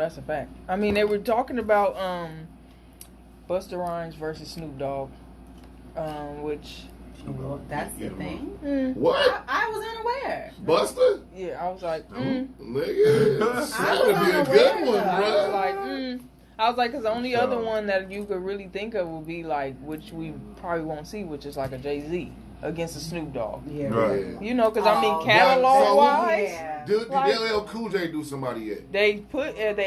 that's a fact. I mean, they were talking about Busta Rhymes versus Snoop Dogg, which. Well, that's the thing. What? I was unaware. Busta? Yeah, I was like, Nigga, that would be a good one, bro. I was like, because the only other one that you could really think of would be like, which we probably won't see, which is like a Jay-Z against a Snoop Dogg. Yeah. Right. You know, because I mean, catalog wise, did LL Cool J do somebody yet? They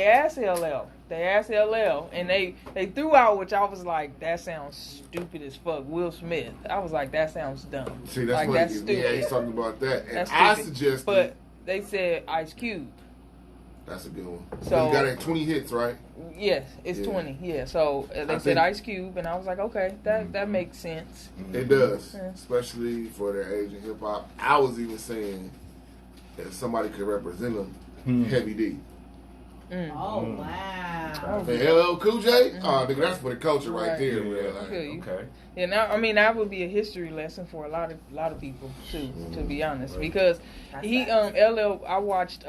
asked LL. They asked LL, and they threw out, which I was like, that sounds stupid as fuck. Will Smith. I was like, that sounds dumb. See, that's like, what that's stupid. Yeah, he's talking about that. And that's I stupid. suggested. But they said Ice Cube. That's a good one. So you got it 20 hits, right? Yes, it's 20. Yeah, so they said Ice Cube, and I was like, okay, that makes sense. It does, especially for their age in hip hop. I was even saying that somebody could represent them, Heavy D. Oh wow! And LL Cool J, oh, nigga, that's for the culture right there, man. Like, okay. Yeah, now I mean that would be a history lesson for a lot of people too, to be honest, because he LL. I watched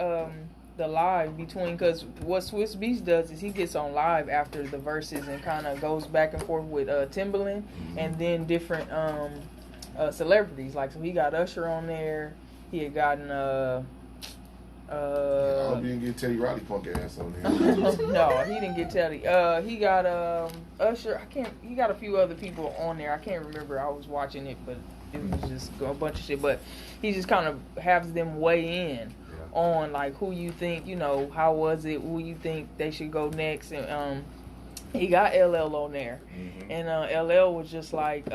the live between, because what Swiss Beats does is he gets on live after the verses and kind of goes back and forth with Timbaland and then different celebrities. Like, so he got Usher on there. He had gotten I hope you didn't get Teddy Riley punk ass on there. No, he didn't get Teddy. He got Usher. He got a few other people on there. I can't remember. I was watching it, but it was just a bunch of shit. But he just kind of has them weigh in on like who you think, how was it, who you think they should go next, and he got LL on there, and LL was just like,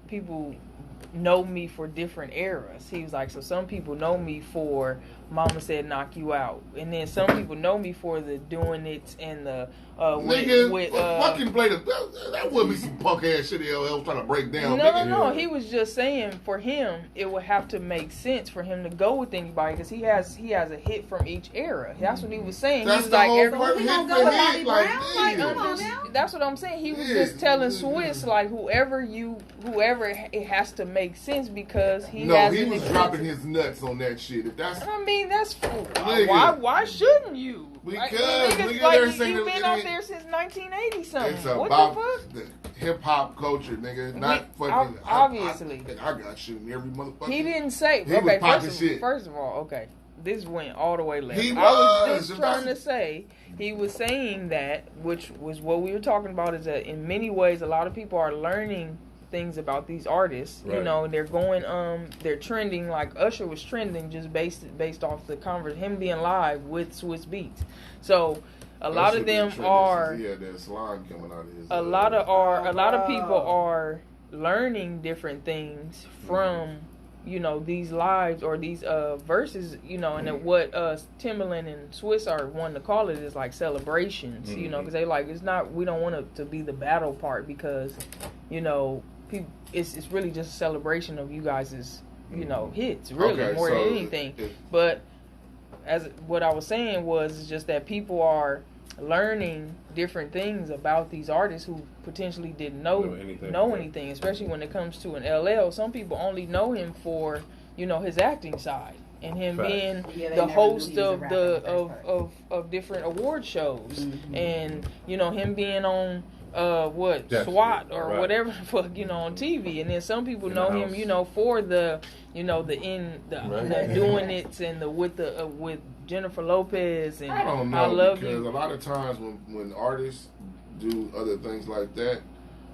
people know me for different eras. He was like, so some people know me for Mama Said Knock You Out, and then some people know me for the Doing It and the fucking play that would be some punk ass shit LL was trying to break down. No. He was just saying for him it would have to make sense for him to go with anybody because he has a hit from each era. That's what he was saying. That's he was like, that's what I'm saying. He was just telling Swiss like whoever it has to make sense because he was dropping his nuts on that shit. If that's that's why shouldn't you? Because you've been out there since 1980 something. It's what about the fuck? The hip hop culture, nigga. Not fucking. Obviously, I got shooting every motherfucker. He didn't say. He was popping shit. First of all, okay, this went all the way left. I was just trying to say he was saying that, which was what we were talking about, is that in many ways a lot of people are learning things about these artists, and they're going they're trending, like Usher was trending just based off the him being live with Swiss Beats. So a lot of them are that slime coming out of his a lot of people are learning different things from these lives or these verses, and then what Timbaland and Swiss are wanting to call it is like celebrations, because they like, it's not, we don't want it to be the battle part because it's really just a celebration of you guys' hits, really, more than anything. But as what I was saying was just that people are learning different things about these artists who potentially didn't know anything, especially when it comes to an LL. Some people only know him for his acting side and him being the host of different award shows, and him being on SWAT or whatever the fuck, on TV. And then some people know him, for the Doing It and with Jennifer Lopez and I don't know, I Love because You. a lot of times when artists do other things like that,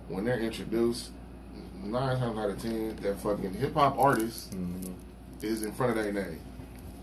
when they're introduced, 9 times out of 10, that fucking hip hop artist is in front of their name.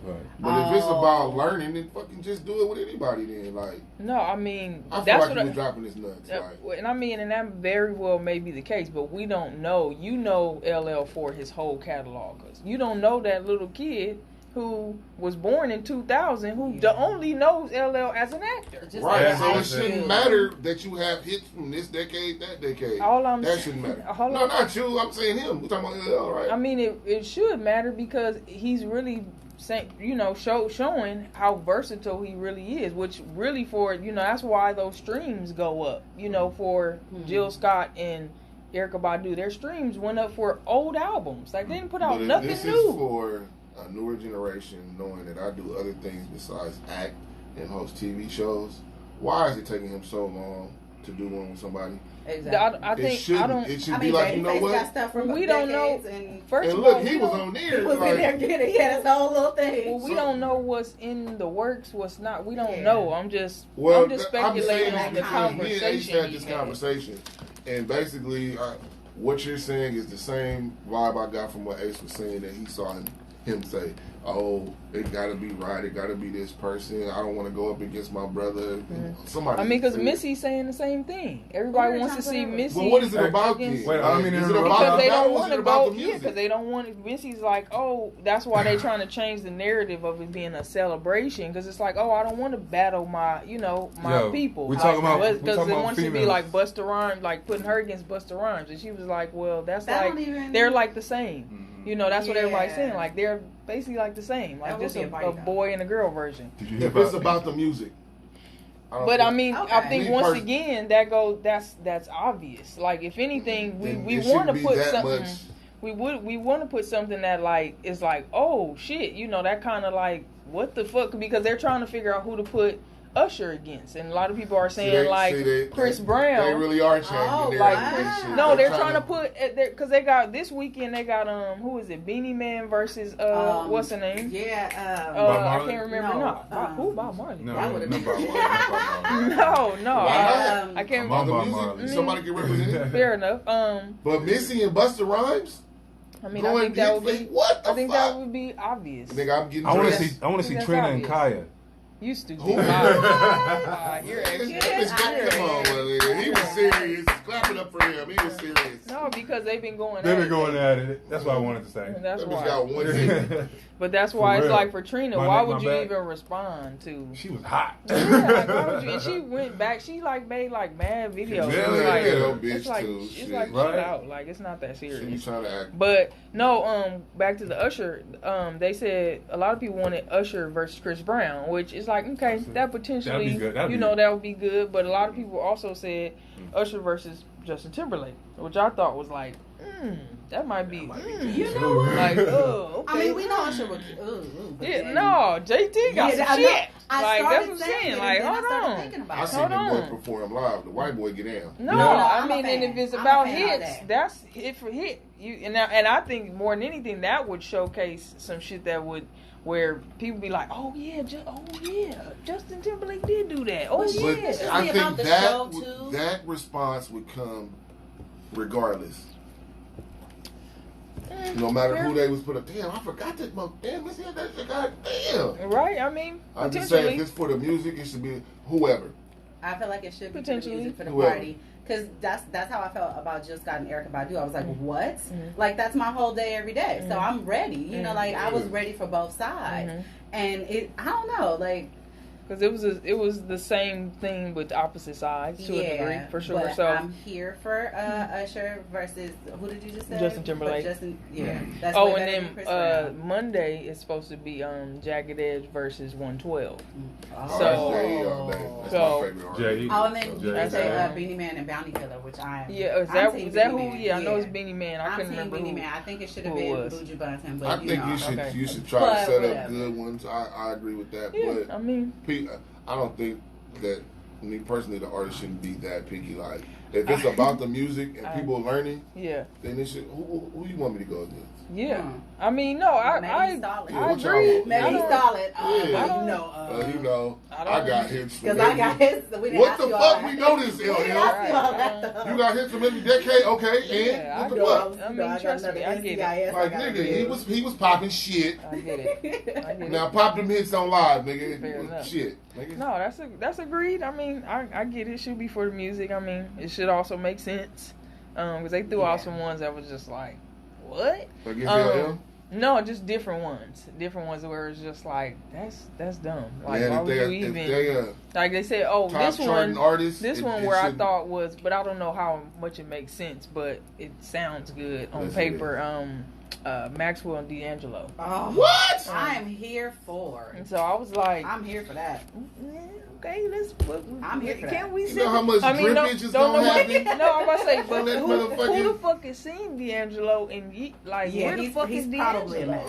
Right. But if it's about learning, then fucking just do it with anybody then. Like, no, I mean, I feel like he was dropping his nuts. And I mean, and that very well may be the case, but we don't know. You know LL for his whole catalog. You don't know that little kid who was born in 2000 who only knows LL as an actor. Right, so it shouldn't matter that you have hits from this decade, that decade. That shouldn't matter. No, not you. I'm saying him. We're talking about LL, right? I mean, it should matter because he's really showing how versatile he really is, which really for, that's why those streams go up, for Jill Scott and Erykah Badu. Their streams went up for old albums. Like, they didn't put out nothing new. This is for a newer generation knowing that I do other things besides act. and host TV shows. Why is it taking him so long to do one with somebody? Exactly. I think it should be like, you know what? Got stuff from we don't know. First of all, he was on there. He was in there getting his whole little thing. Well, we don't know what's in the works, what's not. We don't know. I'm just speculating on the conversation. Ace had this conversation, and basically, what you're saying is the same vibe I got from what Ace was saying that he saw him say, "Oh, it got to be right. It got to be this person. I don't want to go up against my brother." Mm-hmm. Somebody. I mean, because Missy's saying the same thing. Everybody wants to see Missy. Well, what is it about? Wait, is it about because they don't want to go? Yeah, because they don't want it. Missy's like, oh, that's why they're trying to change the narrative of it being a celebration. Because it's like, oh, I don't want to battle my people. We talking about because they want to be like Busta Rhymes, like putting her against Busta Rhymes, and she was like, well, that's like they're like the same. Mm-hmm. That's what everybody's saying. Like they're basically like the same, like just a boy and a girl version. If it's about the music. But I mean, I think once again that's obvious. Like if anything, we want to put something. We want to put something that like is like, oh shit, that kind of like what the fuck, because they're trying to figure out who to put Usher against, and a lot of people are saying Chris Brown. They really are changing. They're trying to put because they got this weekend. They got who is it? Beanie Man versus what's the name? Yeah, I can't remember. Who? Bob Marley? No, I can't remember. Somebody can represent it. Fair enough. But Missy and Busta Rhymes. I mean, I think that would be. What the fuck? I think that would be obvious. Nigga, I'm getting. I want to see Trina and Kaya. You stupid. You're come on, he was serious. Clap it up for him. He was serious. No, because they've been going at it. That's what I wanted to say. And that's why. Got one hit. But that's why it's like for Trina, why would you even respond to? She was hot. Yeah, like, why would you? And she went back. She like made like mad videos. It's like chill out. Like it's not that serious. She's trying to act. But no, back to the Usher. They said a lot of people wanted Usher versus Chris Brown, which is like okay, that potentially that would be good. But a lot of people also said Usher versus Justin Timberlake, which I thought was like. That might be. You know what? Like, okay. I mean, we know Usher would. No, JT got some shit. Like, that's what I'm saying. Like, hold on. I seen the boy perform live. The white boy get down. No, I mean, and if it's about hits, that's hit for hit. And I think more than anything, that would showcase some shit that would. Where people be like, oh yeah, Justin Timberlake did do that. Oh yeah. But I think that response would come regardless. No matter who they was put up. Damn, I forgot that. Damn, let's hear that shit. God damn. Right, I mean, I'm just saying, if it's for the music, it should be whoever. I feel like it should be for the music, for the party. Because that's how I felt about Jill Scott and Erykah Badu. I was like, what? Mm-hmm. Like, that's my whole day every day. Mm-hmm. So I'm ready. I was ready for both sides. Mm-hmm. And I don't know, like... Because it was the same thing with opposite sides to a degree, for sure. But so I'm here for Usher versus who did you just say? Justin Timberlake. That's and then Monday is supposed to be Jagged Edge versus 112. That's my favorite artist. And then you can say Beanie Man and Bounty Killer, which I am. Yeah, is that who? Yeah, I know it's Beanie Man. I couldn't remember Beanie Man. I think it should have been Buju Banton, but I think you should try to set up good ones. I agree with that. But I mean. I don't think that me personally, the artist shouldn't be that picky. Like, if it's about the music and people learning, then it should. Who you want me to go against? Yeah, I mean, no, I agree. Maybe solid. I got hits. Because I got hits. What the fuck? We know this, LL. You got hits from every decade, okay? And what the fuck? I mean, trust me, I get it. Like nigga, he was popping shit. I get it. Now pop them hits on live, nigga. Shit, nigga. No, that's agreed. I mean, I get it. It should be for the music. I mean, it should also make sense. Because they threw out some ones that was just like. What? No, just different ones. Different ones where it's just like that's dumb. Like why would you even? Like they said, this one where I thought was, but I don't know how much it makes sense, but it sounds good on paper. Maxwell and D'Angelo. What? I'm here for. And so I was like, I'm here for that. Okay, I'm here for that. Can't we see? You know how much drippage is gonna happen? No, I'm about to say, but who the fuck has seen D'Angelo and where the fuck is D'Angelo?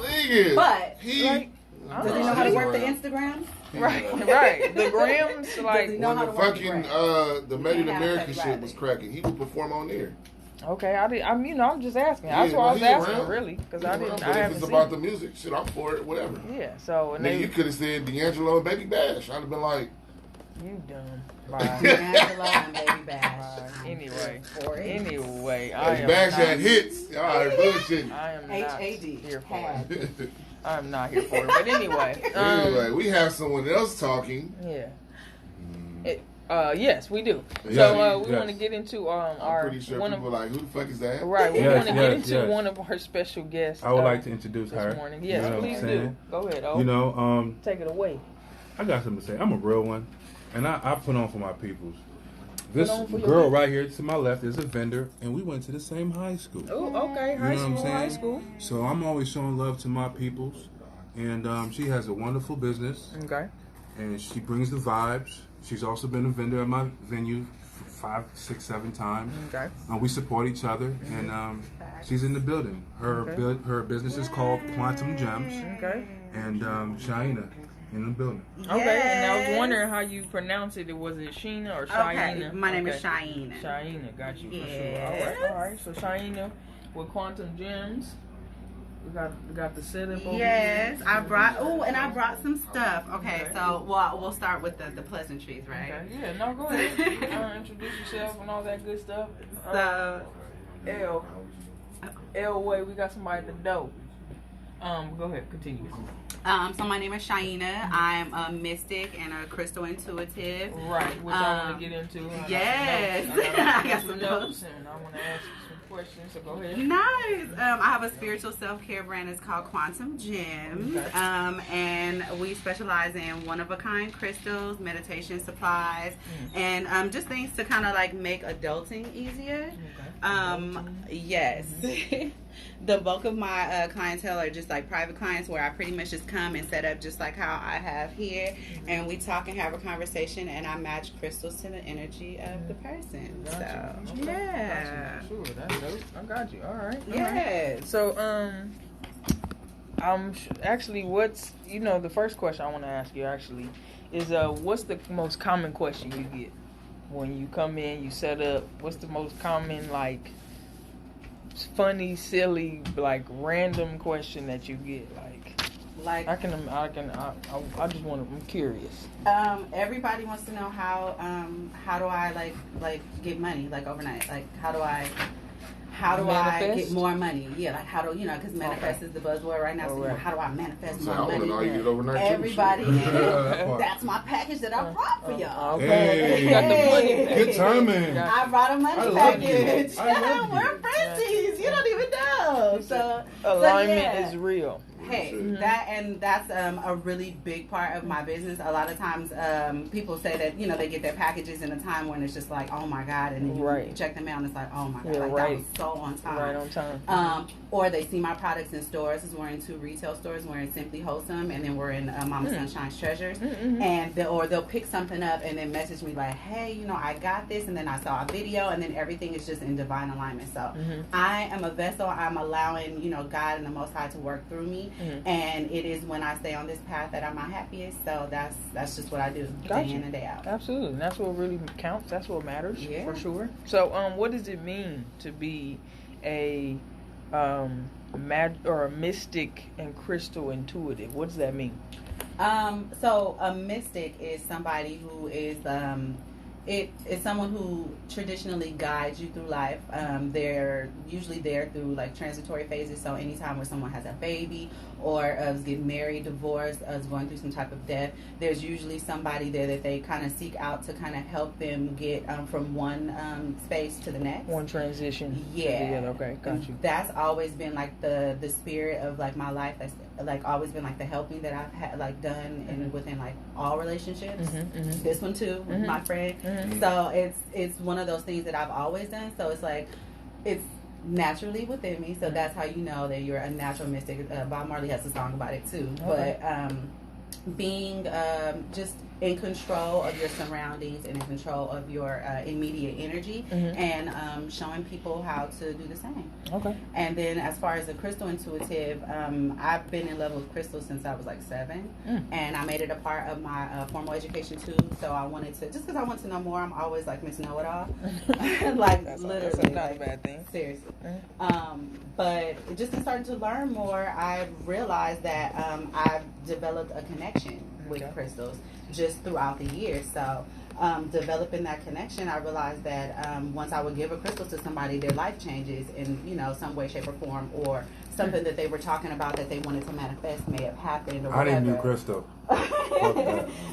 But does he know how to work the Instagram? Right. The Grams, like when the fucking the Made in America shit was cracking, he would perform on there. Okay, I'm just asking. That's why I was asking, really, because I haven't seen. If it's about the music, shit, I'm for it, whatever. Yeah, so and then you could have said D'Angelo and Baby Bash. I'd have been like, you dumb. D'Angelo and Baby Bash. Anyway, Baby Bash had hits. All right, bullshit. I am not here for it. I'm not here for it. But anyway. Anyway, we have someone else talking. Yeah. Yes, we do. So we want to get into I'm pretty sure people are like, who the fuck is that? Right, we want to get into one of our special guests. I would like to introduce her. This morning. Yes, please do. Go ahead, You know, take it away. I got something to say. I'm a real one, and I put on for my peoples. This girl right here to my left is a vendor, and we went to the same high school. Oh, okay, high school. So I'm always showing love to my peoples, and she has a wonderful business. Okay. And she brings the vibes. She's also been a vendor at my venue 5, 6, 7 times. Okay. We support each other, and she's in the building. Her business is called Quantum Gems. Okay. And Shaina in the building. Okay. And I was wondering how you pronounce it. Was it Sheena or Shaina? Okay. My name is Shaina. Shaina, got you for sure. All right. So Shaina with Quantum Gems. We got the setup over Yes, I brought some stuff. Okay, so we'll start with the pleasantries, right? Okay. Yeah, no, go ahead. Introduce yourself and all that good stuff. So Way, we got somebody at the door. Go ahead, continue. So my name is Shaina. I'm a mystic and a crystal intuitive. Right, which I want to get into. Yes. I got some notes and I want to ask you some questions, so go ahead. Nice. I have a spiritual self-care brand. It's called Quantum Gems. Okay. And we specialize in one-of-a-kind crystals, meditation supplies, and just things to kind of like make adulting easier. Okay. Yes. The bulk of my clientele are just like private clients where I pretty much just come and set up just like how I have here, and we talk and have a conversation, and I match crystals to the energy of the person. Gotcha. So, okay. yeah. Gotcha. Sure, that's dope. I got you. All right. Yes. So, actually, what's, the first question I want to ask you actually is, what's the most common question you get when you come in, you set up? What's the most common, like, funny, silly, like random question that you get? Like I just want to. I'm curious. Everybody wants to know how do I like get money like overnight? Like how do I get more money? Yeah, like how do because manifest is the buzzword right now. So how do I manifest more money? I want to know you get overnight. Everybody, that's my package that I brought for y'all. Hey, you got the money. Good timing. I brought a money package. We're friends. You don't even know. So alignment is real. Hey, that's a really big part of my business. A lot of times, people say that they get their packages in a time when it's just like, oh my god, and then you check them out and it's like, oh my god, that was so on time. Right on time. Or they see my products in stores. We're in 2 retail stores. We're in Simply Wholesome, and then we're in Mama Sunshine's Treasures. And they'll pick something up and then message me like, hey, I got this, and then I saw a video, and then everything is just in divine alignment. So I am a vessel. I'm allowing God and the Most High to work through me. And it is when I stay on this path that I'm my happiest. So that's just what I do day in and day out. Absolutely. And that's what really counts. That's what matters for sure. So what does it mean to be a a mystic and crystal intuitive? What does that mean? So a mystic is somebody who is it's someone who traditionally guides you through life. They're usually there through like transitory phases. So anytime where someone has a baby or is getting married, divorced, is going through some type of death, there's usually somebody there that they kind of seek out to kind of help them get from one space to the next. One transition. Yeah. Okay, got you. That's always been like the spirit of like my life. That's like always been like the helping that I've had like done and within like all relationships. This one too, with my friend. So it's one of those things that I've always done. So it's like it's naturally within me. So that's how you know that you're a natural mystic. Bob Marley has a song about it too. Okay. But being just in control of your surroundings and in control of your immediate energy, and showing people how to do the same. Okay. And then as far as the crystal intuitive, I've been in love with crystals since I was like 7, and I made it a part of my formal education too. So I wanted to, just because I want to know more. I'm always like Miss Know-It-All, like that's literally, not a bad thing. Seriously. But just in starting to learn more, I realized that I've developed a connection with crystals just throughout the years. So developing that connection, I realized that once I would give a crystal to somebody, their life changes in, you know, some way, shape, or form, or something that they were talking about that they wanted to manifest may have happened or whatever. I didn't do crystal.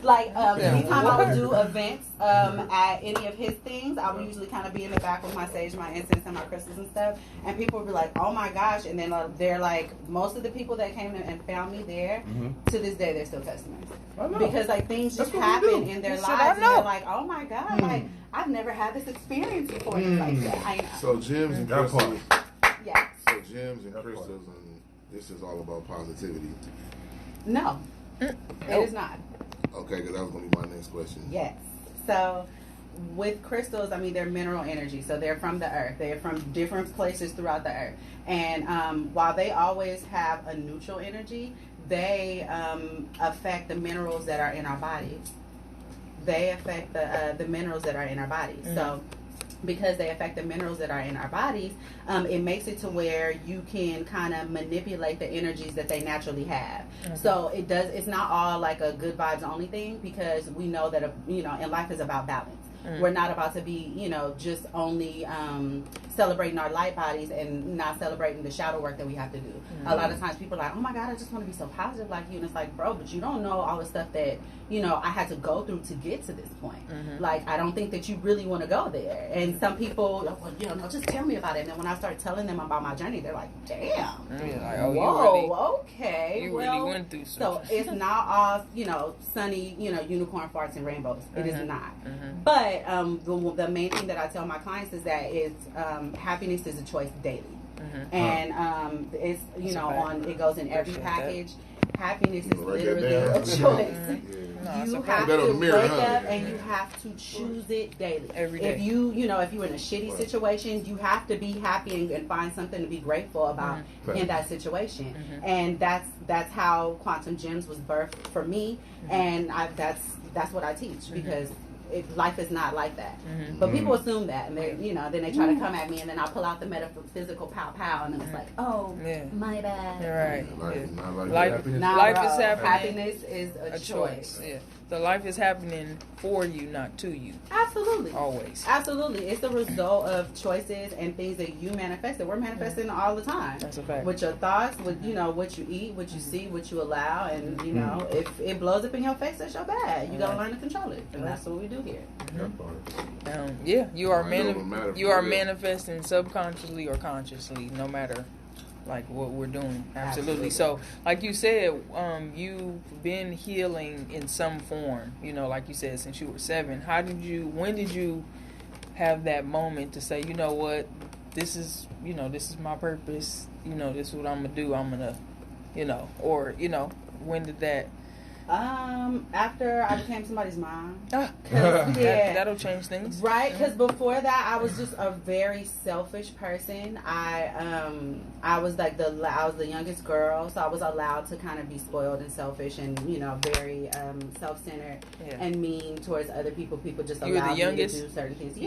Like anytime I would do events at any of his things, I would usually kind of be in the back with my sage, my incense, and my crystals and stuff, and people would be like, oh my gosh, and then they're like, most of the people that came and found me there, to this day they're still customers, because like things just happen in their lives, and they're like, oh my god, like I've never had this experience before. Like that. I know. So gems and crystals. Yeah. So gems and crystals, and this is all about positivity. No, it is not. Okay, because that was going to be my next question. Yes. So with crystals, I mean, they're mineral energy. So they're from the earth. They're from different places throughout the earth. And while they always have a neutral energy, they affect the minerals that are in our bodies. They affect the minerals that are in our bodies. So because they affect the minerals that are in our bodies, it makes it to where you can kind of manipulate the energies that they naturally have. So it's not all like a good vibes only thing, because we know that, you know, and life is about balance. We're not about to be, you know, just only celebrating our light bodies and not celebrating the shadow work that we have to do. A lot of times people are like, oh my God, I just want to be so positive like you. And it's like, bro, but you don't know all the stuff that, you know, I had to go through to get to this point. Like, I don't think that you really want to go there. And some people, well, you know, no, just tell me about it. And then when I start telling them about my journey, they're like, damn. Like, oh, whoa, okay. You really went through something. So it's not all, you know, sunny, you know, unicorn farts and rainbows. It is not. But the main thing that I tell my clients is that happiness is a choice daily. And it's, you know, it goes in every package. Happiness is literally a choice. You have to wake up and you have to choose it daily. Every day. If you're in a shitty situation, you have to be happy and find something to be grateful about in that situation. And that's how Quantum Gems was birthed for me. And that's what I teach, because life is not like that. But people assume that, and they, you know, then they try to come at me, and then I'll pull out the metaphysical pow, and then it's like, oh, my bad. Right. Life is happening. Happiness is a choice. Yeah. So life is happening for you, not to you. Absolutely. Always. Absolutely. It's the result of choices and things that you manifest, that we're manifesting all the time. That's a fact. With your thoughts, with, you know, what you eat, what you see, what you allow, and, you know, if it blows up in your face, that's your bad. You gotta learn to control it. And that's what we do here. You are manifesting subconsciously or consciously, no matter like what we're doing. Absolutely. So like you said, you've been healing in some form, you know, like you said, since you were 7. When did you have that moment to say, you know what, this is my purpose, you know, this is what I'm gonna do, I'm gonna, you know, or, you know, when did that? After I became somebody's mom. That'll change things. Right, because before that, I was just a very selfish person. I was like I was the youngest girl, so I was allowed to kind of be spoiled and selfish and, you know, very self-centered and mean towards other people. People just allowed me to do certain things.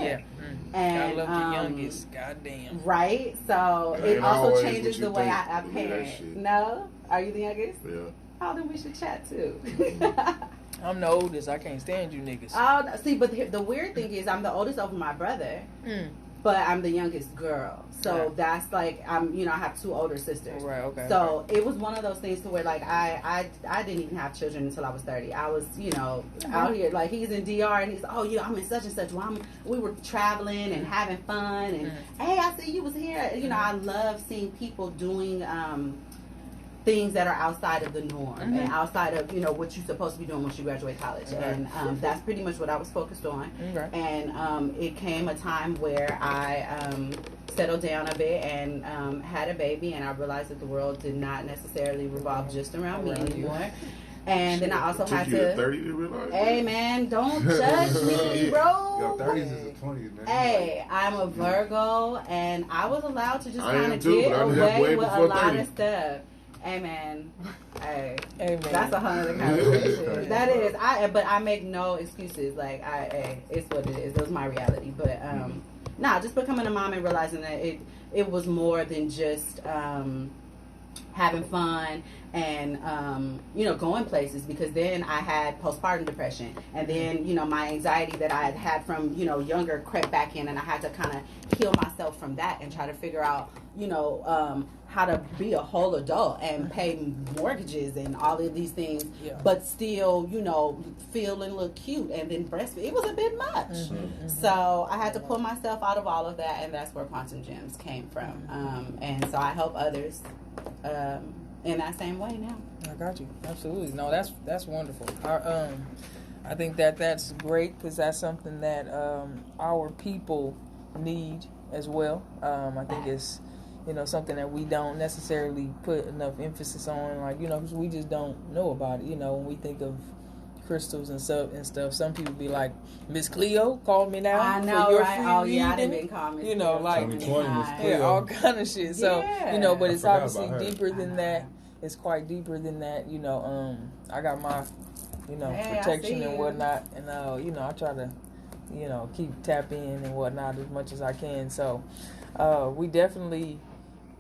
And I love the youngest. Goddamn. Right, so it also changes the way I parent. No, are you the youngest? Yeah. Oh, then we should chat too. I'm the oldest. I can't stand you niggas. Oh, see, but the weird thing is, I'm the oldest over my brother, but I'm the youngest girl. So that's like, I have 2 older sisters. Right. Okay. So it was one of those things to where like I didn't even have children until I was 30. I was, you know, out here, like he's in DR and he's, oh yeah, I'm in such and such. Well, we were traveling and having fun and hey, I see you was here. You know, I love seeing people doing things that are outside of the norm and outside of, you know, what you're supposed to be doing once you graduate college. And that's pretty much what I was focused on. And it came a time where I settled down a bit and had a baby, and I realized that the world did not necessarily revolve just around me anymore. And then I also had to 30 to realize. Hey man, don't judge me, bro. Yo, 30s is the 20s, man. Hey, I'm a Virgo, and I was allowed to just kind of too, get away with a lot 30. of stuff. Hey man, hey, man. that's a whole other conversation. That is, but I make no excuses. Like it's what it is. It was my reality. But just becoming a mom and realizing that it was more than just having fun and going places, because then I had postpartum depression, and then my anxiety that I had from younger crept back in, and I had to kind of heal myself from that and try to figure out how to be a whole adult and pay mortgages and all of these things, but still feel and look cute and then breastfeed. It was a bit much. So I had to pull myself out of all of that, and that's where Quantum Gems came from. And so I help others in that same way now. I got you. Absolutely. No, that's wonderful. I think that's great, because that's something that our people need as well. I think it's something that we don't necessarily put enough emphasis on, like because we just don't know about it. When we think of crystals and stuff, some people be like, Miss Cleo, call me now. I know, for your right? free Oh reading. yeah, I didn't been call me. Like all kind of shit. So but it's obviously deeper than that. It's quite deeper than that. I got my protection and whatnot, and I try to keep tap in and whatnot as much as I can. So we definitely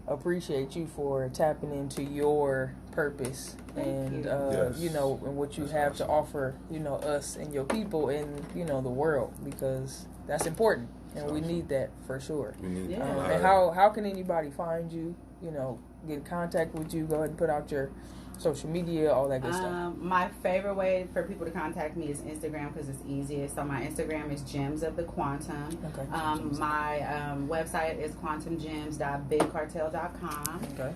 appreciate you for tapping into your purpose and and what you have to offer us and your people and the world, because that's important, and we need that for sure. And how can anybody find you, get in contact with you? Go ahead and put out your social media, all that good stuff. My favorite way for people to contact me is Instagram, because it's easiest. So my Instagram is Gems of the Quantum. Okay. My website is quantumgems.bigcartel.com. Okay.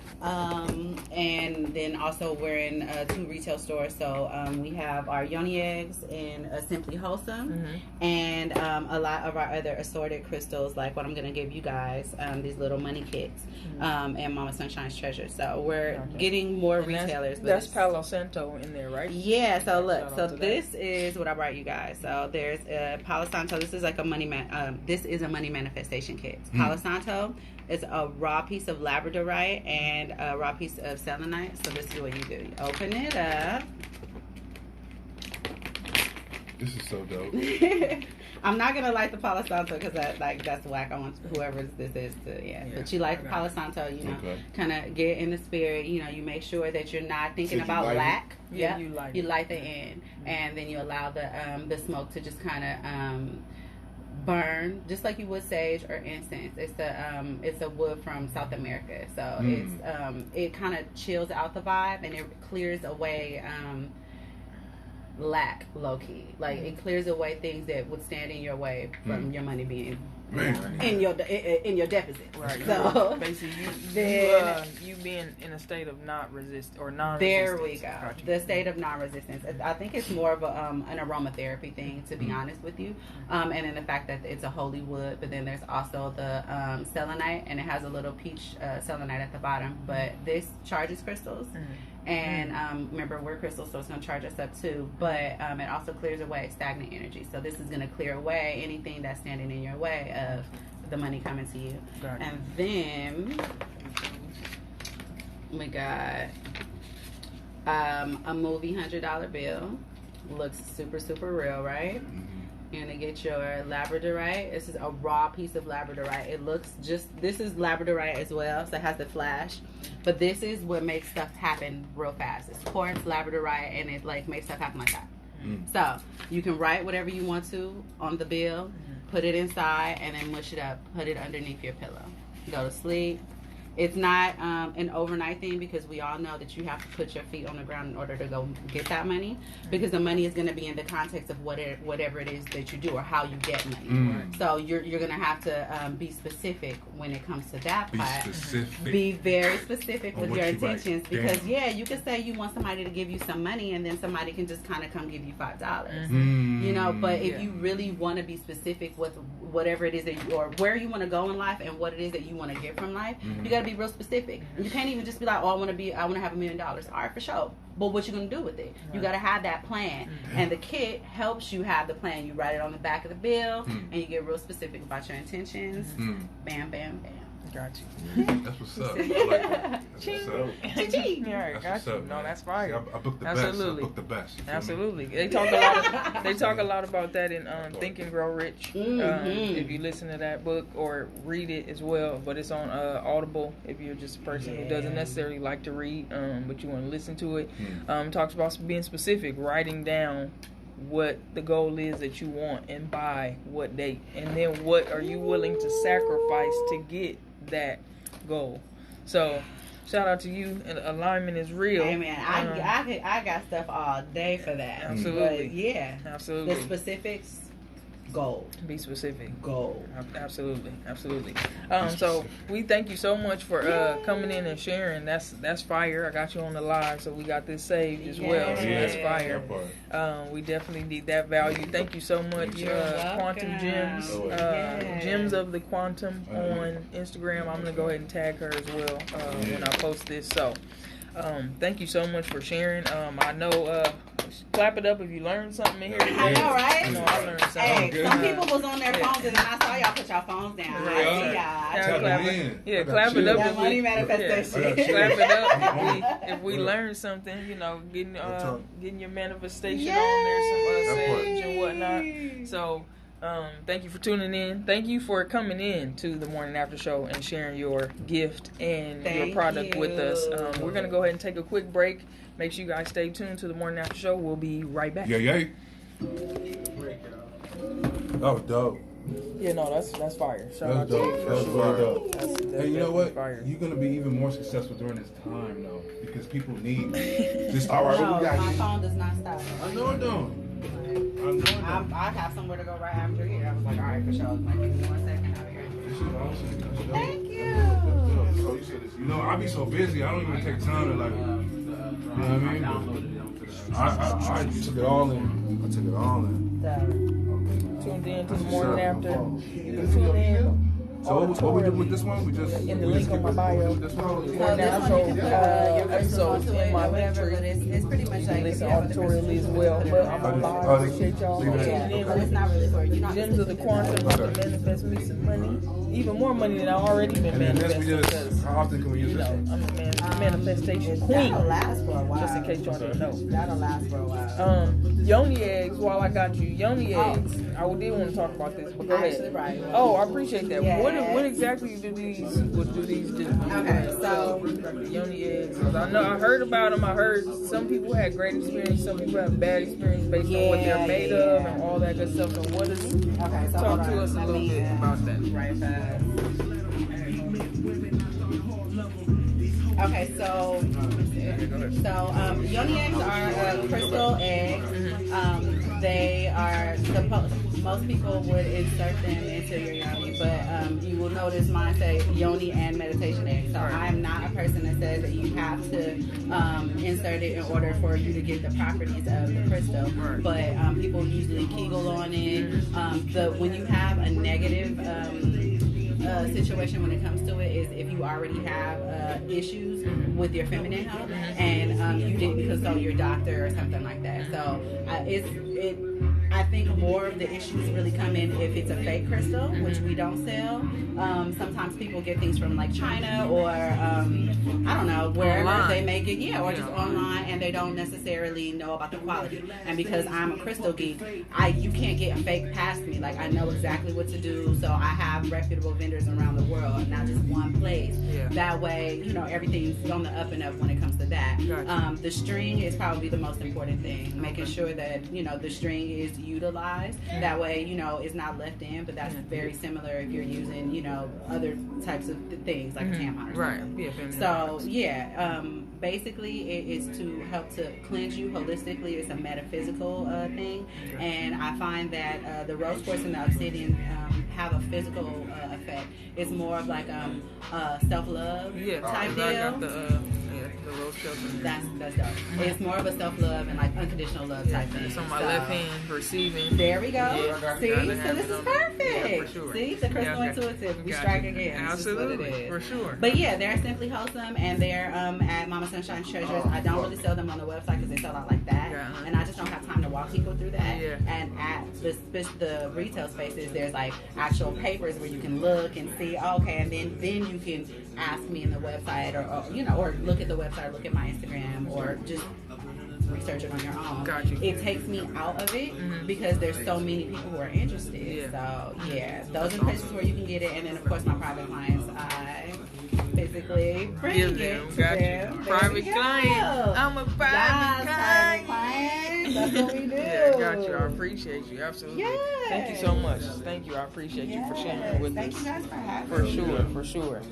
And then also we're in 2 retail stores. So we have our Yoni eggs in Simply Wholesome, and a lot of our other assorted crystals, like what I'm going to give you guys, these little money kits, and Mama Sunshine's Treasure. So we're getting more retailers. That's Palo Santo in there, right? Yeah, so look, so this is what I brought you guys. So there's Palo Santo. This is like a money manifestation kit. Palo Santo is a raw piece of labradorite and a raw piece of selenite. So this is what you do. You open it up. This is so dope. I'm not gonna light the Palo Santo because that's whack. I want whoever this is to But you light the Palo Santo, kind of get in the spirit. You make sure that you're not thinking about lack. Yeah, you light the end, and then you allow the smoke to just kind of burn, just like you would sage or incense. It's a wood from South America, so it kind of chills out the vibe, and it clears away lack, low key. Like it clears away things that would stand in your way from your money being in your deficit. Right. So basically, you being in a state of not resist or non-resistance. There we go. The state of non-resistance. I think it's more of an aromatherapy thing, to be honest with you. And then the fact that it's a holy wood, but then there's also the selenite, and it has a little peach selenite at the bottom. But this charges crystals. And remember, we're crystals, so it's going to charge us up too. But it also clears away stagnant energy. So this is going to clear away anything that's standing in your way of the money coming to you. Right. And then we got a movie $100 bill. Looks super, super real, right? You're going to get your labradorite. This is a raw piece of labradorite. It looks this is labradorite as well, so it has the flash. But this is what makes stuff happen real fast. It's quartz, labradorite, and it makes stuff happen like that. So you can write whatever you want to on the bill, put it inside, and then mush it up. Put it underneath your pillow. Go to sleep. It's not an overnight thing, because we all know that you have to put your feet on the ground in order to go get that money, because the money is going to be in the context of whatever it is that you do or how you get money. So you're going to have to be specific when it comes to that part. Be very specific with your intentions, because you can say you want somebody to give you some money, and then somebody can just kind of come give you $5. But if you really want to be specific with whatever it is that you, or where you want to go in life and what it is that you want to get from life, you got to be real specific. You can't even just be like, oh, I want to have $1 million. All right, for sure. But what you going to do with it? You got to have that plan. And the kit helps you have the plan. You write it on the back of the bill, and you get real specific about your intentions. Bam, bam, bam. Got you. That's what's up. I like that. That's what's up. Yeah, got you. No, that's fire. See, I booked the Absolutely. best. I booked the best. Absolutely. They talk a lot about that in Think and Grow Rich. If you listen to that book or read it as well, but it's on Audible if you're just a person who doesn't necessarily like to read, but you want to listen to it. Talks about being specific, writing down what the goal is that you want and by what date, and then what are you willing to sacrifice to get that goal. So shout out to you, and alignment is real. Hey man, I got stuff all day for that. Absolutely. But yeah, absolutely. The specifics, gold. Be specific. Gold. Absolutely. So we thank you so much for coming in and sharing. That's fire. I got you on the live, so we got this saved as well. So that's fire. We definitely need that value. Thank you so much, Quantum Gems, Gems of the Quantum on Instagram. I'm gonna go ahead and tag her as well when I post this. So thank you so much for sharing. I know. Clap it up if you learned something in here today. I know, right? I know I learned something. Hey, some people was on their phones, and then I saw y'all put y'all phones down. I see y'all. Clap it up. Yeah, money manifestation. Clap it up if we learned something, getting your manifestation on there, some sage and whatnot. So, thank you for tuning in. Thank you for coming in to the Morning After Show and sharing your gift and your product with us. We're going to go ahead and take a quick break. Make sure you guys stay tuned to the Morning After Show. We'll be right back. Yay. Oh, dope. Yeah, no, that's fire. Shout out to you. That's very dope. That's you know what? Fire. You're going to be even more successful during this time, though, because people need this. All right, no, my phone does not stop. I know it don't. I have somewhere to go right after here. I was like, all right, for sure. Like, give me 1 second out here. This is awesome. Thank you. You know, I be so busy, I don't even take time to, like, you know what I mean? I took it all in. Tuned in to the Morning After. You can tune in. So what we do with this one? We just in the link on my bio. This one? Episodes in my link tree. It's pretty much like listen auditorially as well. But I'm on live. Appreciate y'all. It's not really for you. Gems of the Quantum to manifest me some money, even more money than I already been manifesting. How often can we use this one? I'm a manifestation queen. That'll last for a while. Just in case y'all didn't know. That'll last for a while. Yoni eggs. While I got you, Yoni eggs. I did want to talk about this, but go ahead. Right. Oh, I appreciate that. Yeah. What exactly do these do? Okay, so Yoni eggs. I know I heard about them. I heard some people had great experience, some people have bad experience based on what they're made of and all that good stuff. So what is? Okay, so talk to us a little bit about that. Right fast. Okay, so Yoni eggs are crystal eggs. They are supposed. Most people would insert them into your yoni, but you will notice mine say yoni and meditation egg. So I'm not a person that says that you have to insert it in order for you to get the properties of the crystal. But people usually Kegel on it. When you have a negative situation when it comes to it is if you already have issues with your feminine health and you didn't consult your doctor or something like that. So I think more of the issues really come in if it's a fake crystal, which we don't sell. Sometimes people get things from like China or I don't know, wherever online. They make it, or just online, and they don't necessarily know about the quality. And because I'm a crystal geek, you can't get a fake past me. Like I know exactly what to do, so I have reputable vendors around the world, not just one place. That way, everything's on the up and up when it comes to that. Gotcha. The string is probably the most important thing, making sure that the string is utilized. That way, it's not left in, but that's very similar if you're using, other types of things like a tampon or something. So, basically it is to help to cleanse you holistically. It's a metaphysical thing. And I find that the rose quartz and the obsidian have a physical effect. It's more of like self-love type deal. a little self-love. That's dope. It's more of a self-love and like unconditional love type thing. It's on my left hand, receiving. There we go. Yeah, see, so this is perfect. Yeah, for sure. See, the crystal intuitive. We strike again. Absolutely, for sure. But yeah, they're Simply Wholesome, and they're at Mama Sunshine Treasures. I don't really sell them on the website because they sell out like that, and I just don't have time to walk people through that. Yeah. And at the retail spaces, there's like actual papers where you can look and see. Okay, and then you can ask me in the website, or look at the website, look at my Instagram, or just research it on your own. Got you. It takes me out of it because there's so many people who are interested. Yeah. So yeah, those are the places where you can get it. And then of course my private clients, I physically bring Give it them. to Got them. you. Private client. I'm a private client. That's what we do. Yeah, got you. I appreciate you. Absolutely. Yes. Thank you so much. Thank you. I appreciate you for sharing with Thank us. you guys for having For me. sure, for sure.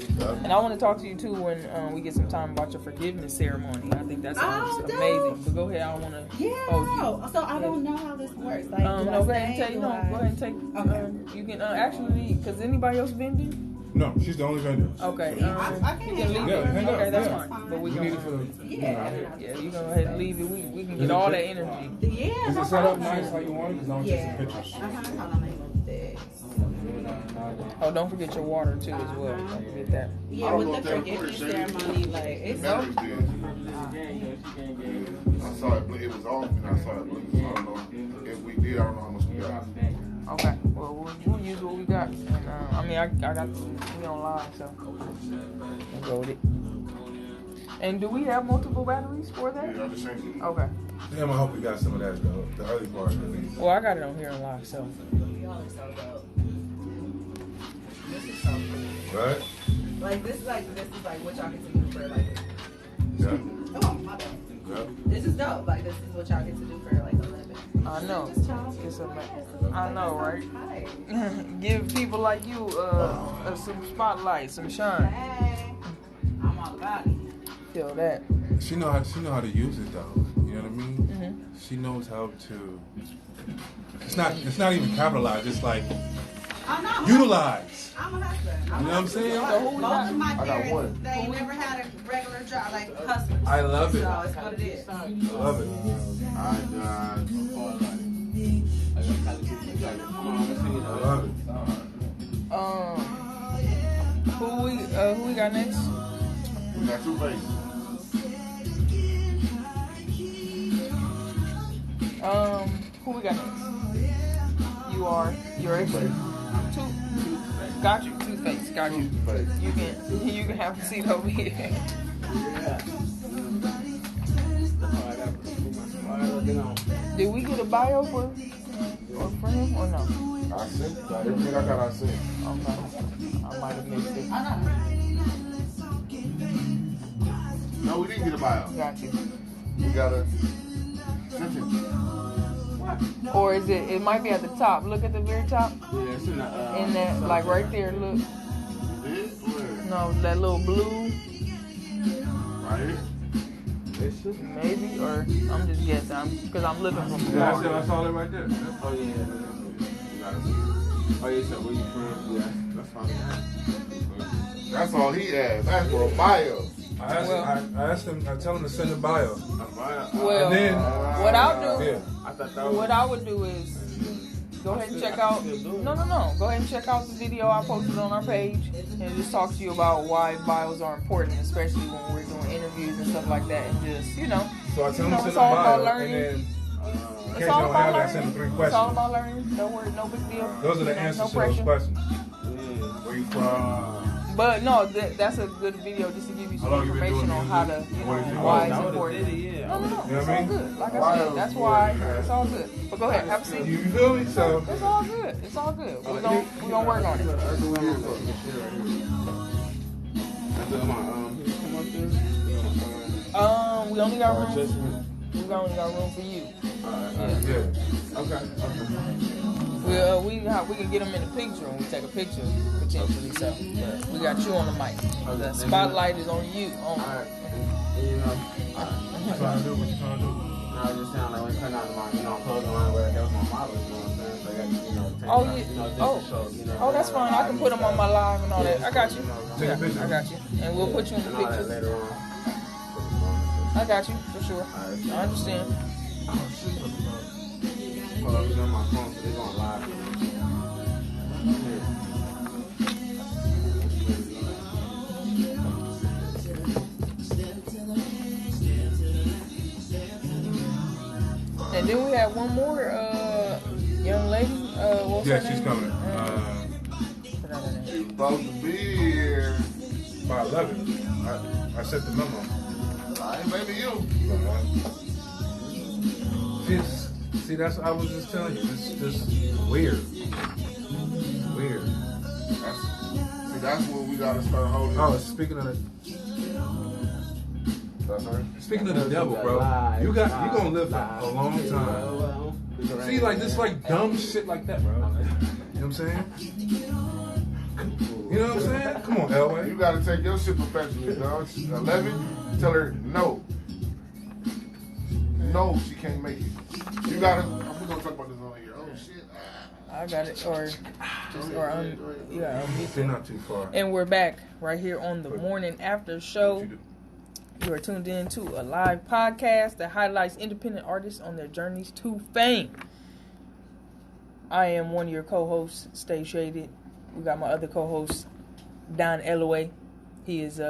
And I want to talk to you too when we get some time about your forgiveness ceremony. I think that sounds amazing. But go ahead, I want to hold you. So I don't know how this works. Like, No, go ahead and take. No, go ahead and take. Okay. You can actually, because anybody else vending? No, she's the only vendor. Okay. I can you can leave Yeah, it. hang up, Okay, that's yeah. fine. But we need it gonna. for Yeah, you go ahead and leave it. We can get all that energy. Yeah. Is no it set up problem. nice how you want it? Because I want to take some pictures. Hold on, let me move this. Oh, don't forget your water too as well. Don't forget that. Yeah, with the forgiveness ceremony, like it's so. I saw it. It was off, and I saw it blue. So I don't know if we did. I don't know how much we got. Okay. Well, we'll use what we got. And I mean, I got we on live, so we'll go with it. And do we have multiple batteries for that? Yeah, I just changed it. Okay. Damn, I hope we got some of that though. The early part at least. Well, I got it on here on live, so. Y'all are so dope. This is so cool. Right? Like this is like what y'all get to do for like. Yeah. Oh my bad. Yeah. This is dope. Like this is what y'all get to do for like 11. I know. It's I know, right? Hi. Give people like you some spotlight, some shine. Hey, I'm all about it. Feel that. She know how to use it though. You know what I mean? Mm-hmm. She knows how to. It's not even capitalized. It's like I'm not. utilize. I'm a hustler. You know what I'm saying? Both of my got parents, one. they never had a regular job, like hustlers. I love it. So it's what it is. I love it. I got. I love it. Who we got next? We got two faces. Who we got next? You're a two. Got you. Two face. Got you. You can have a seat over here. Did we get a bio for him or no? I sent everything I got. I sent. Okay. I might have missed it. No, we didn't get a bio. Got you. We got a sentence. Or is it? It might be at the top. Look at the very top. Yeah, it's in the, In that, like right there. Look. You did? Where? No, that little blue. Right here. Maybe, or I'm just guessing. Because I'm looking from Yeah, far. I saw it right there. oh yeah. You gotta see it. Oh yeah, so where you from? Yeah, that's fine. That's all he asked. That's for a bio. I asked him. I tell him to send a bio. Well, And then- what I'll do, Yeah. I thought that was. what I would do is go ahead and check out. No. Go ahead and check out the video I posted on our page, and just talk to you about why bios are important, especially when we're doing interviews and stuff like that. And just So I tell him to send it's a all about bio, learning. and then It's case all I don't about have it, I send him 3 learning. It's all questions. about learning. Don't worry, no big deal. Those are the No answers to pressure. those questions. Where you from? But no, that's a good video just to give you some How long you been information doing on how to, music? you What know, is it? why it's That would've important. did it, yeah. No, You know it's what all I mean? good. Like I said, that's why it's all good. But go ahead, have a seat. You feel me? So It's all good. It's all good. We're gonna work on it. That's the one I'm from. That's the one. Come up there. We only got room. Adjustment. We only got room for you. yeah. Okay. We can get them in the picture when we take a picture potentially. So we got you on the mic. The spotlight is on you. Alright. You know. What you trying to do? What you trying to do? No, I just sound like when you turn out the line, clothing line where that was my model, you know what I'm saying? So I got, take Oh, out, yeah. just to show, Oh, that's fine. I can put them on my live and all that. I got you. Take a Yeah, picture. I got you. And we'll put you in the and all that pictures. later on. I got you for sure. I understand. Oh shit! Hold on, it's on my phone, so they're going live. And then we have one more young lady. What's her name? She's coming. She's supposed to be here By 11. I sent the memo. I ain't blaming you. See, that's what I was just telling you. It's just weird. Weird. That's what we gotta start holding. Oh, speaking of the Speaking of the devil, bro, you gonna live for a long time. See, like this, like dumb shit like that, bro. You know what I'm saying? You know what I'm saying? Come on, Elway. You gotta take your shit perpetually, dog. 11, tell her no. No, she can't make it. You gotta. We're gonna talk about this on here. Oh shit. I got it. They're not too far. And we're back right here on the morning after show. You are tuned in to a live podcast that highlights independent artists on their journeys to fame. I am one of your co-hosts, Stay Shaded. We got my other co-host, Don Elway. He is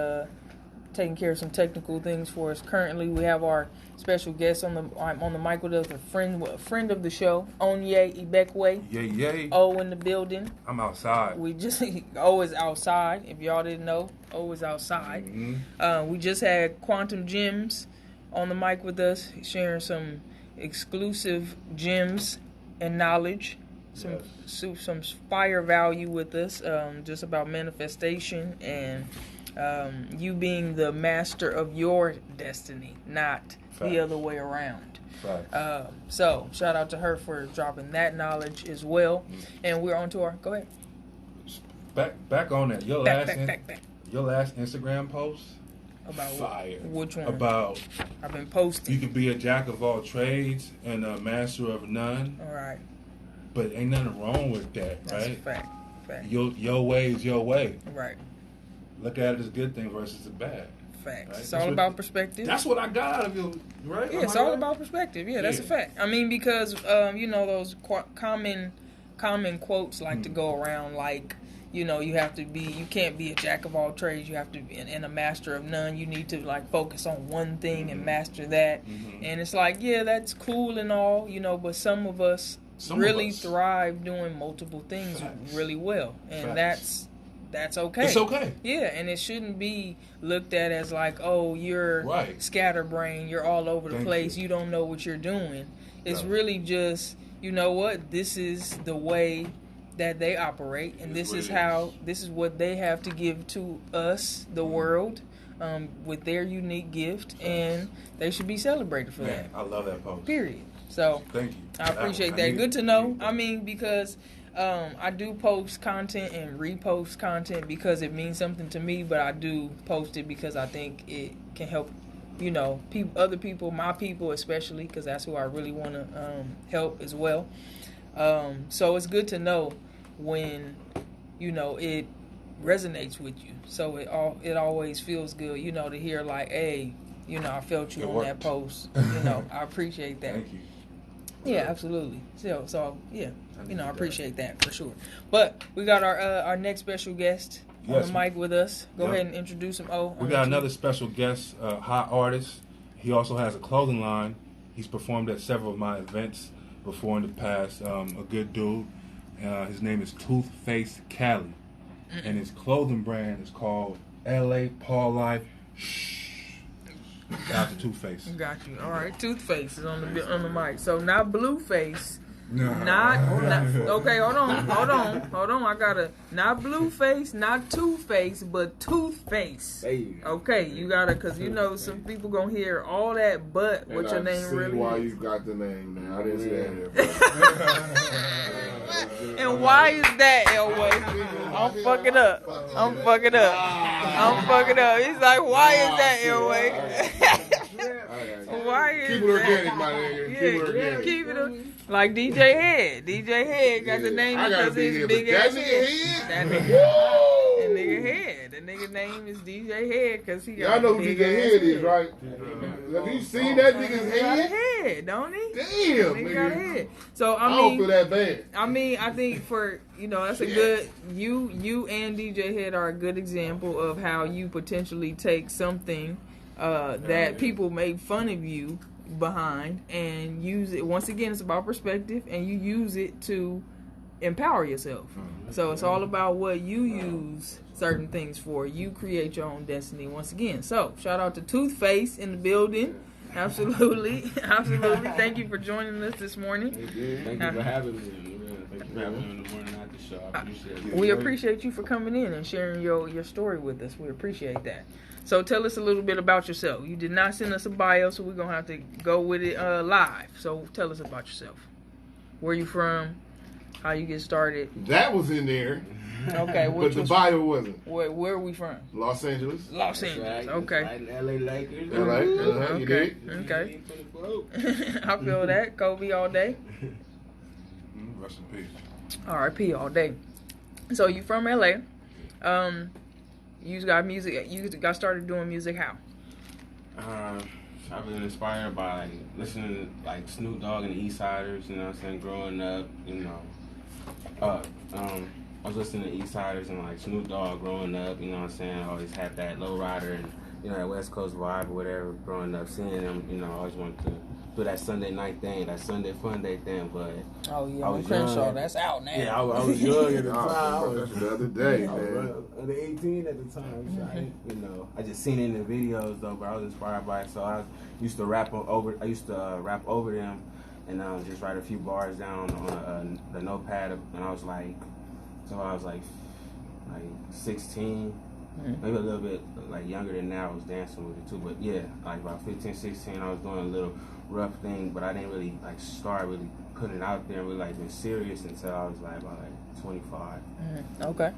taking care of some technical things for us. Currently, we have our special guest on the mic with us, a friend of the show, Onye Ibekwe. Yay. O in the building. I'm outside. We just O is outside. If y'all didn't know, O is outside. Mm-hmm. We just had Quantum Gems on the mic with us, sharing some exclusive gems and knowledge, some fire value with us, just about manifestation and you being the master of your destiny, not the other way around. So shout out to her for dropping that knowledge as well. And we're on to our go ahead. Back on that. Your last Instagram post about fire. Which one? About I've been posting. You could be a jack of all trades and a master of none. All right. But ain't nothing wrong with that, That's right? Fact. Your way is your way. Right. Look at it as a good thing versus a bad. Facts. Right? It's all about perspective. That's what I got out of you, right? Yeah, it's all about perspective. Yeah, that's a fact. I mean, because those common quotes like to go around like, you can't be a jack of all trades. You have to be and a master of none. You need to like focus on one thing and master that. Mm-hmm. And it's like, yeah, that's cool and all, but some of us really thrive doing multiple things really well, and that's okay. It's okay. Yeah, and it shouldn't be looked at as like, oh, you're scatterbrained, you're all over the place, you don't know what you're doing. It's really just, this is the way that they operate, and this is what they have to give to us, the world, with their unique gift, and they should be celebrated for that. I love that post. Period. So, thank you. I appreciate that. Good to know. I mean, because I do post content and repost content because it means something to me, but I do post it because I think it can help, other people, my people especially, because that's who I really want to help as well. So it's good to know when, it resonates with you. So it always feels good, to hear like, hey, I felt you on that post. I appreciate that. Thank you. Yeah, absolutely. So yeah, I appreciate that for sure. But we got our next special guest on the mic with us. Go ahead and introduce him. We got another special guest, hot artist. He also has a clothing line. He's performed at several of my events before in the past. A good dude. His name is Toothface Cali, and his clothing brand is called L.A. Paul Life. Out to Toothface. Got you. All right, Toothface is on the mic. So not Blueface. No. Not okay. Hold on. I gotta not Blueface, not Two-Face, but Toothface. Hey. Okay, you gotta, cause some people gonna hear all that, but and what your name really? Why you got the name, man? I didn't see that. And why is that, Elway? I'm fucking up. He's like, why is that, Elway? Why is keep it organic, my nigga. Keep it organic. Keep it like DJ Head. DJ Head got the name because of his big ass head. That nigga nigga Head. The nigga name is DJ Head because he got y'all know who DJ Head is, right? Have you seen that nigga's He got a head? head, don't he? Damn, Nigga got a nigga. head. So I don't feel that bad. I think for that's a good you and DJ Head are a good example of how you potentially take something that people make fun of you behind and use it. Once again, it's about perspective, and you use it to empower yourself. So it's all about what you use certain things for. You create your own destiny once again. So shout out to Toothface in the building. Absolutely. Thank you for joining us this morning. Thank you for having me. Thank you for having me in the morning after the show. I appreciate it. We appreciate you for coming in and sharing your story with us. We appreciate that. So tell us a little bit about yourself. You did not send us a bio, so we're going to have to go with it live. So tell us about yourself. Where you from? How you get started? That was in there. Okay. But the bio wasn't. Where are we from? Los Angeles. Los Angeles. Right. Okay. Right, LA Lakers. LA. You did. Okay. I feel that. Kobe all day. Rest in peace. R.I.P. all day. So you from LA? You got music. You got started doing music how? I've been inspired by listening to Snoop Dogg and the East Siders. You know what I'm saying? Growing up, I was listening to East Siders and Snoop Dogg growing up. You know what I'm saying? I always had that low rider and that West Coast vibe or whatever. Growing up, seeing them, I always wanted to do that Sunday night thing, that Sunday fun day thing. But oh yeah, I was Crenshaw, young. that's out now. Yeah, I was young at the time. That's the other day, I man. was under 18 at the time. So I just seen it in the videos though, but I was inspired by it. So I used to rap over them, and just write a few bars down on the notepad. And I was like 16, maybe a little bit younger than that. I was dancing with it too, but yeah, about 15, 16, I was doing a little rough thing, but I didn't really start really putting it out there and really been serious until I was about 25. Okay.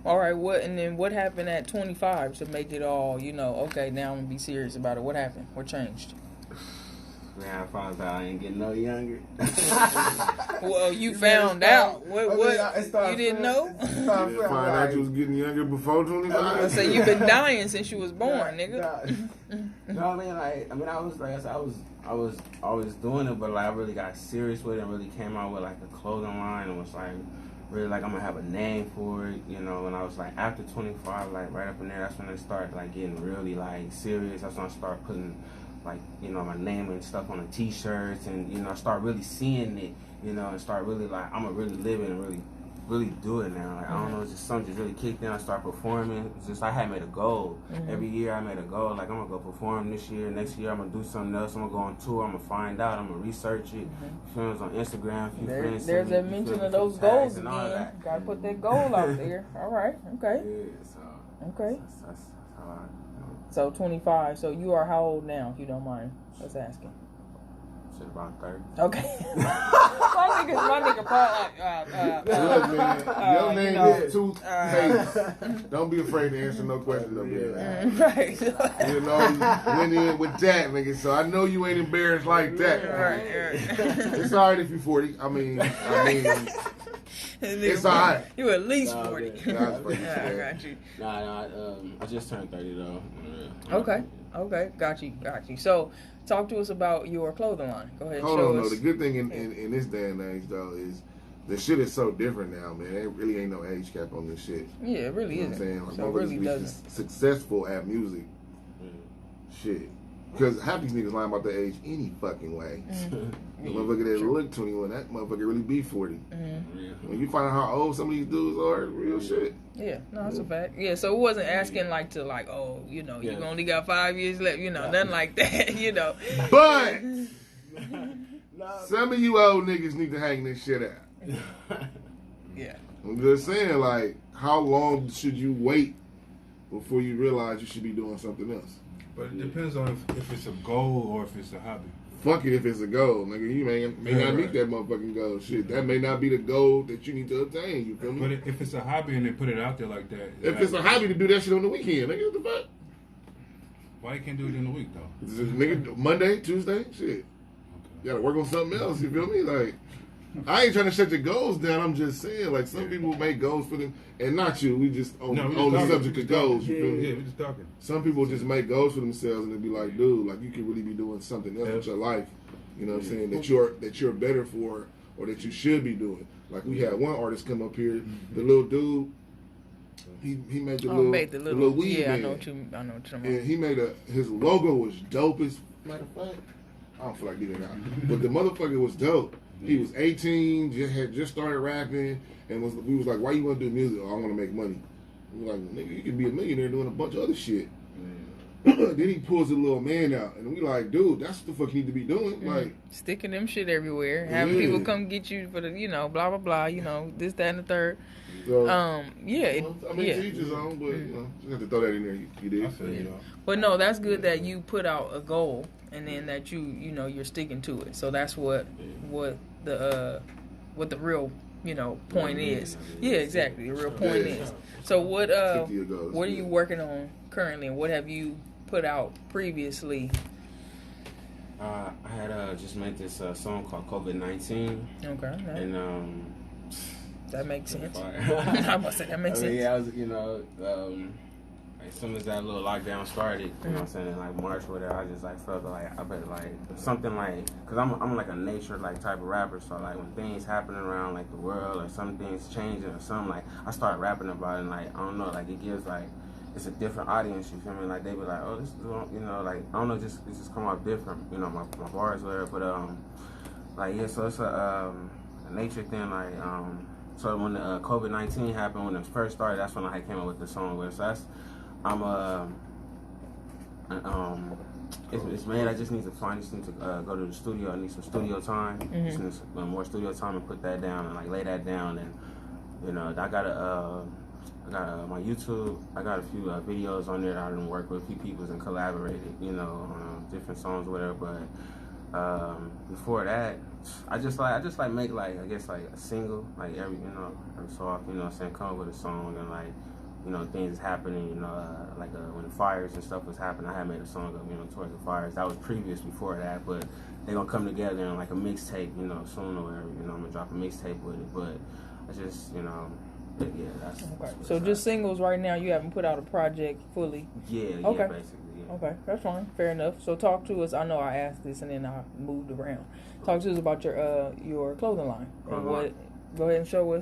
All right. What happened at 25 to make it all? Okay, now I'm gonna be serious about it. What happened? What changed? Man, I found out I ain't getting no younger. Well, you found out. What? You didn't know? You didn't find out you was getting younger before 25? So you've been dying since you was born, nigga. No, I was always doing it, but I really got serious with it and really came out with a clothing line and was really I'm gonna have a name for it, and I was after 25, right up in there, that's when I started getting really serious. That's when I started putting my name and stuff on the t-shirts, and I start really seeing it, and start really I'm gonna really live it and really do it now. I don't know, it's just something just really kicked in. I started performing. It's just I had made a goal. Every year I made a goal. I'm gonna go perform this year. Next year I'm gonna do something else. I'm gonna go on tour. I'm gonna find out. I'm gonna research it. Films on Instagram. There's that mention of those goals again. Gotta put that goal out there. All right. Okay. Yeah. Okay. That's how I. So 25. So you are how old now, if you don't mind us asking? Shit, about 30. Okay. my nigga probably Look, man, your name is Toothface. Don't be afraid to answer no questions up here. Right. You went in with that, nigga, so I know you ain't embarrassed like that. Right. It's alright if you're 40. I mean, it's alright. You at least 40. I got you. I just turned 30 though. Okay. Got you. So, talk to us about your clothing line. Go ahead and Hold show on, us. though. The good thing in this day and age, though, is the shit is so different now, man. There really ain't no age cap on this shit. Yeah, it really You know isn't. what I'm saying? So it really doesn't. Successful at music. Shit. Because half these niggas lying about their age any fucking way. The motherfucker that look 21, that motherfucker really be 40. When you find out how old some of these dudes are, real shit. Yeah, no, that's a fact. Yeah, so it wasn't asking you only got 5 years left, nothing like that, But some of you old niggas need to hang this shit out. Yeah. I'm just saying, how long should you wait before you realize you should be doing something else? But it depends on if it's a goal or if it's a hobby. Fuck it if it's a goal, nigga. You may not meet that motherfucking goal. Shit, that may not be the goal that you need to obtain. You feel me? But if it's a hobby and they put it out there like that, if it's a hobby to do that shit on the weekend, nigga, what the fuck? Why you can't do it in the week though? Nigga, Monday, Tuesday, shit. You gotta work on something else. You feel me? I ain't trying to shut your goals down. I'm just saying, like, some people make goals for them, and not you. We just on the subject of goals. Yeah, we just talking. Some people just make goals for themselves, and they be like, dude, like, you could really be doing something else with your life. You know what I'm saying? That you're better for, or that you should be doing. Like, we had one artist come up here, the little dude. He made the little weed man. I know what you're talking about. And he made his logo was dope as matter of fact. I don't feel like giving it out, but the motherfucker was dope. He was 18, had just started rapping, and we was like, "Why you want to do music?" "Oh, I want to make money." We were like, "Nigga, you can be a millionaire doing a bunch of other shit." Then he pulls a little man out, and we like, "Dude, that's what the fuck you need to be doing." Like sticking them shit everywhere, having people come get you for the, blah blah blah, this, that, and the third. So, I mean, teach his own, but you have to throw that in there. You did. But no, that's good that you put out a goal, and then that you're sticking to it. So that's what the real point is. Yeah, exactly. The real point is. So what are you working on currently, and what have you put out previously? I had just made this song called COVID-19. Okay. And that makes sense. I must say that makes sense. Yeah, I was, as soon as that little lockdown started, you know what I'm saying, in like March or whatever, I just like felt like I better like something like, cause I'm like a nature like type of rapper, so like when things happening around like the world or some things changing or something, like I start rapping about it, and like I don't know, like it gives like it's a different audience. You feel me? Like they be like, oh, this is like I don't know, it just come out different, my bars or whatever, but like yeah, so it's a nature thing like So when the COVID-19 happened, when it first started, that's when I came up with the song. So that's, it's made. I just need to go to the studio. I need some studio time, just need some more studio time, and put that down and like lay that down. And I got my YouTube. I got a few videos on there that I didn't work with a few people and collaborated, on different songs or whatever. But before that, I just like make like I guess like a single like every so often come up with a song and like things happening like when the fires and stuff was happening, I had made a song towards the fires. That was previous before that, but they gonna come together in like a mixtape soon or whatever. I'm gonna drop a mixtape with it, but I just that's okay. So just singles right now. You haven't put out a project fully. Yeah, okay. Basically. Yeah. Okay, that's fine. Fair enough. So talk to us. I know I asked this and then I moved around. Talk to us about your clothing line and what. Go ahead and show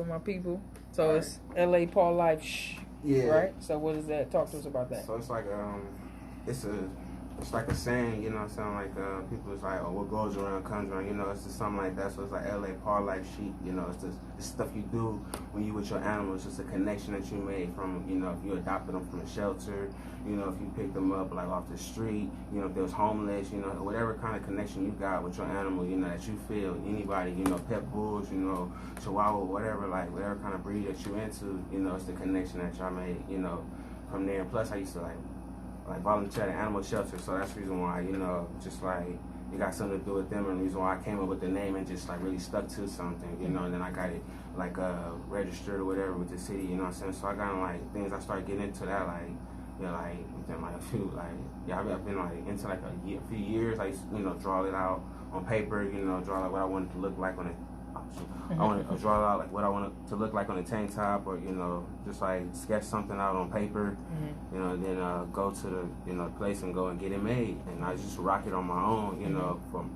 my people. So it's LA Paul Life. Right. So what is that? Talk to us about that. So it's like it's like a saying, like people is like, oh, what goes around comes around, it's just something like that. So it's like LA Paul Life sheep, it's just it's stuff you do when you with your animals, just a connection that you made from, if you adopted them from a shelter, if you picked them up like off the street, if they was homeless, whatever kind of connection you got with your animal, that you feel, anybody, pet bulls, Chihuahua, whatever kind of breed that you into, it's the connection that y'all made, from there. And plus I used to like volunteer at an animal shelter, so that's the reason why, just like it got something to do with them, and the reason why I came up with the name and just like really stuck to something, and then I got it like registered or whatever with the city, what I'm saying? So I got like things, I started getting into that within like a few, I've been like into like a few years. I used to, draw it out on paper, draw like what I wanted to look like on it. I want to draw out like what I want it to look like on a tank top, or just like sketch something out on paper, and then go to the place and go and get it made, and I just rock it on my own,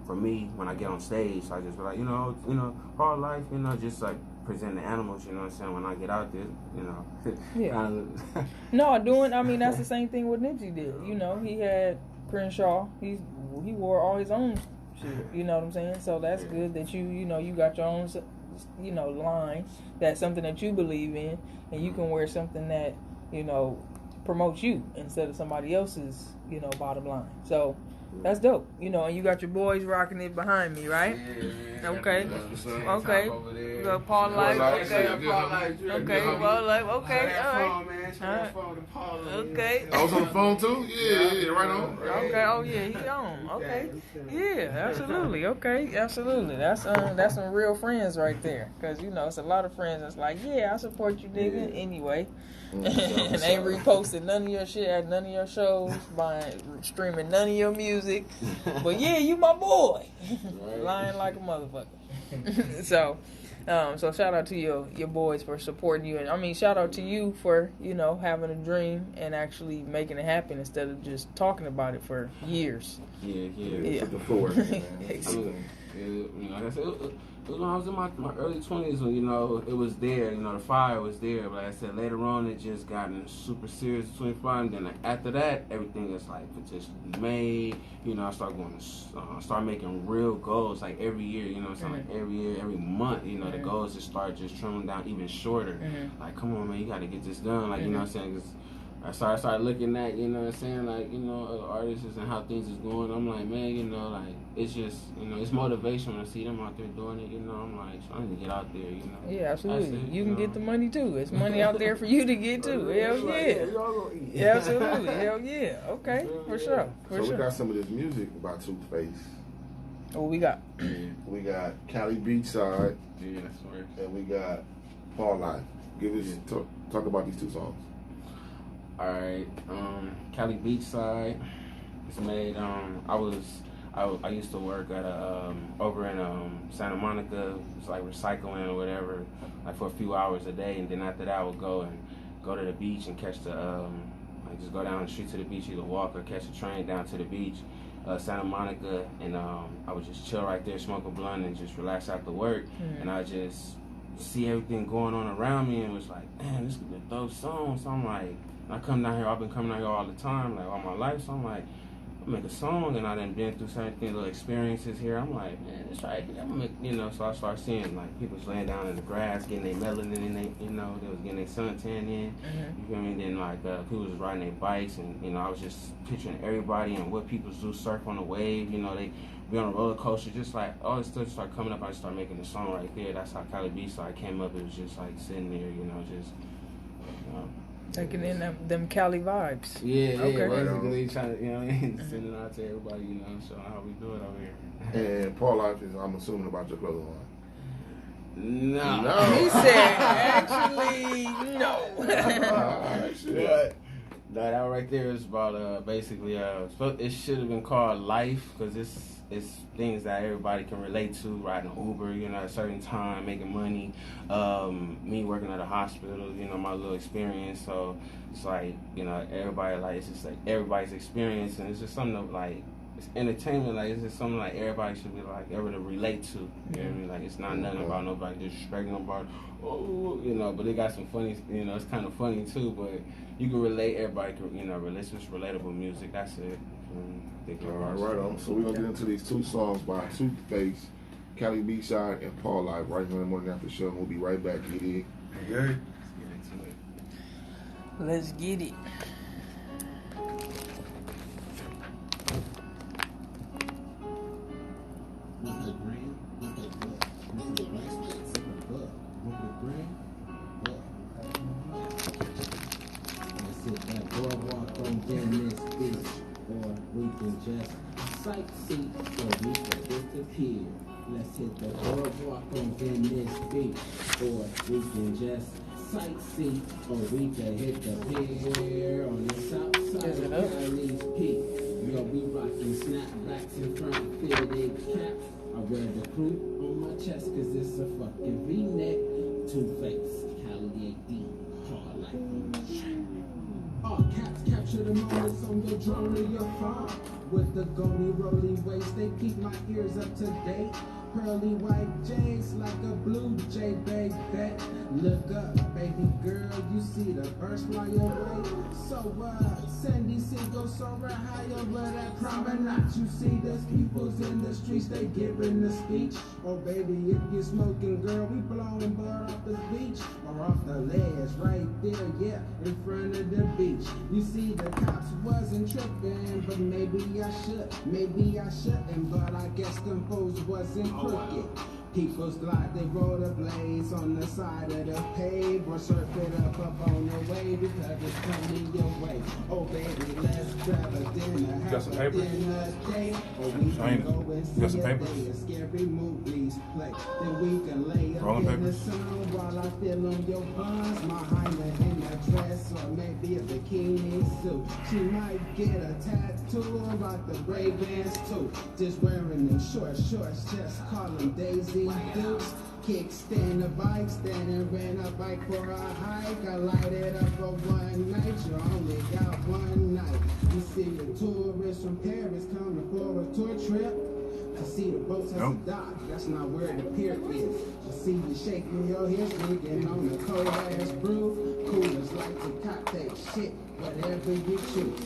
for me when I get on stage. So I just be like, Paul Life, just like present the animals, what I'm saying, when I get out there, Yeah. I mean that's the same thing what Nipsey did. He had Crenshaw. He wore all his own. You know what I'm saying? So that's good that you got your own line. That's something that you believe in, and you can wear something that promotes you instead of somebody else's bottom line. So that's dope. And you got your boys rocking it behind me, right? Yeah. Okay. Okay. You got Paul Life. Okay. Paul Life. Okay. All right. Okay. I was on the phone too. Yeah, right on. Okay. Oh yeah, he on. Okay. Yeah, absolutely. Okay, absolutely. That's some real friends right there. Cause it's a lot of friends that's like, yeah, I support you, nigga. Anyway, and ain't reposting none of your shit at none of your shows, streaming none of your music. But yeah, you my boy. Lying like a motherfucker. So shout out to your boys for supporting you, and I mean shout out to you for having a dream and actually making it happen instead of just talking about it for years. Yeah. The forward. Like I said, it was when I was in my early 20s when it was there. The fire was there. But like I said, later on it just gotten super serious at 25, and then after that everything is like potentially made. I started going to start making real goals like every year. Like every year, every month. The goals just start trimming down even shorter. Like, come on, man, you got to get this done. Like, what I'm saying? 'Cause I started looking at, like, other artists and how things is going. I'm like, man, like, it's just, it's motivation when I see them out there doing it, I'm like, so I need to get out there, Yeah, absolutely. You can get the money, too. It's money out there for you to get, too. Hell yeah. Absolutely. Hell yeah. Okay, for sure. So we got some of this music by Toothface. What we got? We got Cali Beachside. Yeah, that's right. And we got Paul Life. Talk about these two songs. Alright, Cali Beachside. It's made. I used to work at over in Santa Monica. It's like recycling or whatever, like for a few hours a day, and then after that I would go to the beach and catch the just go down the street to the beach, either walk or catch a train down to the beach, Santa Monica, and I would just chill right there, smoke a blunt, and just relax after work, and I just see everything going on around me, and it was like, man, this could be a dope song. So I'm like. I come down here, I've been coming down here all the time, like all my life, so I'm like, I'll make a song, and I done been through certain things, little experiences here. I'm like, man, it's right here. I'm gonna make, so I start seeing, like, people laying down in the grass, getting their melanin in, they was getting their suntan in, you feel me? And then, like, people was riding their bikes, and, I was just picturing everybody and what people do, surf on the wave, they be on a roller coaster, just like, all this stuff started coming up. I just started making the song right there. That's how Cali Beachside came up. It was just, like, sitting there, just, taking in them Cali vibes. Yeah, okay. Basically trying to, send it out to everybody, showing how we do it over here. And Paul Life is, I'm assuming, about your clothing line. No. He said, actually, no. No, that right there is about basically it should have been called Life, because it's things that everybody can relate to, riding Uber, at a certain time, making money, me working at a hospital, my little experience. So it's like, everybody, like, it's just like everybody's experience, and it's just something that, like, it's entertainment, like, it's just something like everybody should be like able to relate to. You know what I mean? Like, it's not nothing about nobody disrespecting nobody. But it got some funny, it's kind of funny too. But you can relate. Everybody can, it's just relatable music. That's it. All right on. So we're gonna get into these two songs by Toothface, Cali Beachside, and Paul Life right here in the morning after the show. And we'll be right back. Get it. Okay. Let's get it. We can just sightsee or we can disappear. Let's hit the boardwalk on Venice Beach, or we can just sightsee or we can hit the pier on the south side of Cali's Peak. Yo, we rockin' snapbacks in front, fitted caps. I wear the crew on my chest cause it's a fucking V-neck. Toothface, Cali AD, hard like on the track. All cats capture the moments on the drone of your phone. With the goldie rolling waist, they keep my ears up to date. Pearly white J's like a blue jay, baby. Look up, baby girl, you see the birds fly away. So Sandy Seagull soaring high over that promenade. You see there's peoples in the streets, they giving the speech. Oh baby, if you smoking, girl, we blowing blood off the beach or off the ledge right there, yeah, in front of the beach. You see the cops wasn't tripping, but maybe I shouldn't, but I guess them fools wasn't crooked. People's glide, they rollerblades on the side of the pave or surf it up on the way because it's coming your way. Oh baby, let's grab a dinner, have a dinner date, or we can go and see a day of scary movies play. Then we can lay up in the sun while I feel on your buns. My hymen in a dress or maybe a bikini suit. She might get a tattoo or rock the Ray-Bans too. Just wearing them short shorts, just call them Daisy these dudes. Kickstand the bike, standing, ran a bike for a hike. I light it up for one night, you only got one night. You see the tourists from Paris coming for a tour trip to see the boats at the dock. That's not where the pier is. You see you shaking your hips, drinking on a cold ass brew. Coolers like the cocktail shit, whatever you choose.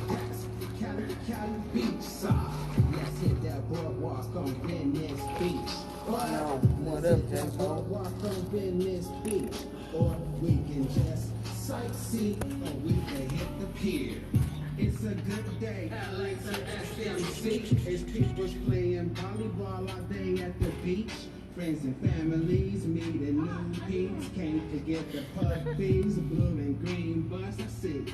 That's Cali Beachside. Let's hit that boardwalk on Venice Beach. What up, James? Boardwalk on Venice Beach. Or we can just sightsee, or we can hit the pier. It's a good day, LA to SMC. It's people playing volleyball all day at the beach. Friends and families meeting new peeps. Came to get the puppies, blue and green bus. I said,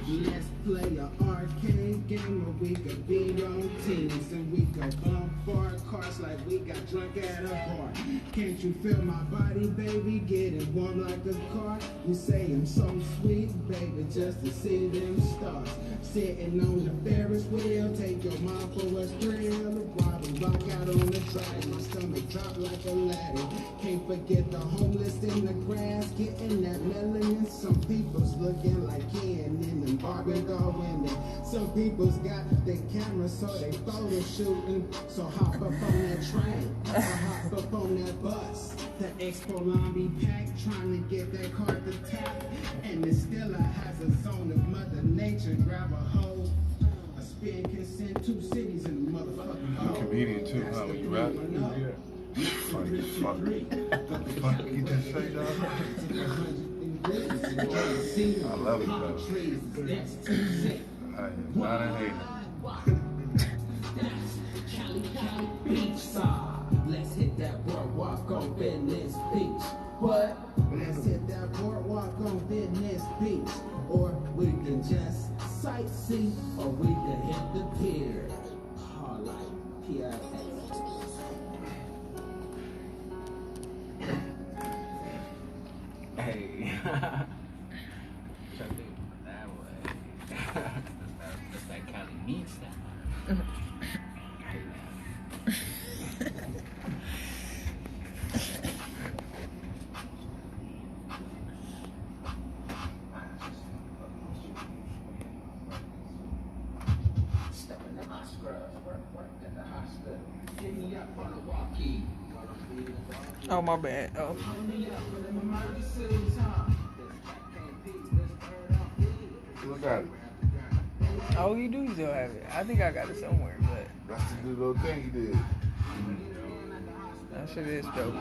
let's play an arcade game where we could beat on teams and we could bump our cars like we got drunk at a bar. Can't you feel my body, baby, getting warm like a car? You say I'm so sweet, baby, just to see them stars. Sitting on the Ferris wheel, take your mom for a thrill. While we rock out on the track, my stomach drop like a ladder. Can't forget the homeless in the grass, getting that melanin. Some people's looking like Ken in them Barbie doll women. Some people's got their cameras so they photo shooting. So hop up on that train, or hop up on that bus. The Expo line be packed, trying to get that card to tap. And it still has a zone of Mother Nature. Grab a hoe, a spin can send 2 cities in the motherfucking hole. You're a comedian too, huh? When you rap? Yeah. Funny as fuck. What the fuck you just say, dog? I love it, though. I am not a hater. Cali Beachside. Let's hit that boardwalk on Venice Beach. What? Let's hit that boardwalk on Venice Beach. Or we can just sightsee, or we can hit the pier. Oh, like PIA. Hey. Trying to think that way. That's that Cali Beach stuff. Oh, my bad. Oh. Look at it. Oh, you do still have it. I think I got it somewhere, but That's the little thing he did. that shit is dope.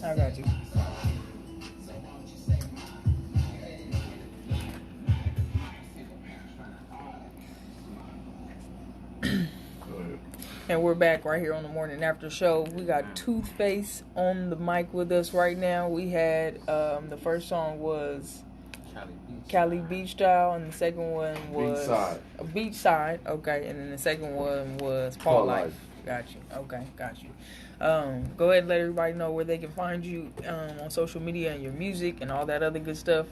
I got you. And we're back right here on the Morning After Show. We got Toothface on the mic with us right now. We had the first song was Cali Beach Style, and the second one was Beachside. Okay, and then the second one was Paul Life. Got you. Okay, got you. Go ahead and let everybody know where they can find you on social media and your music and all that other good stuff.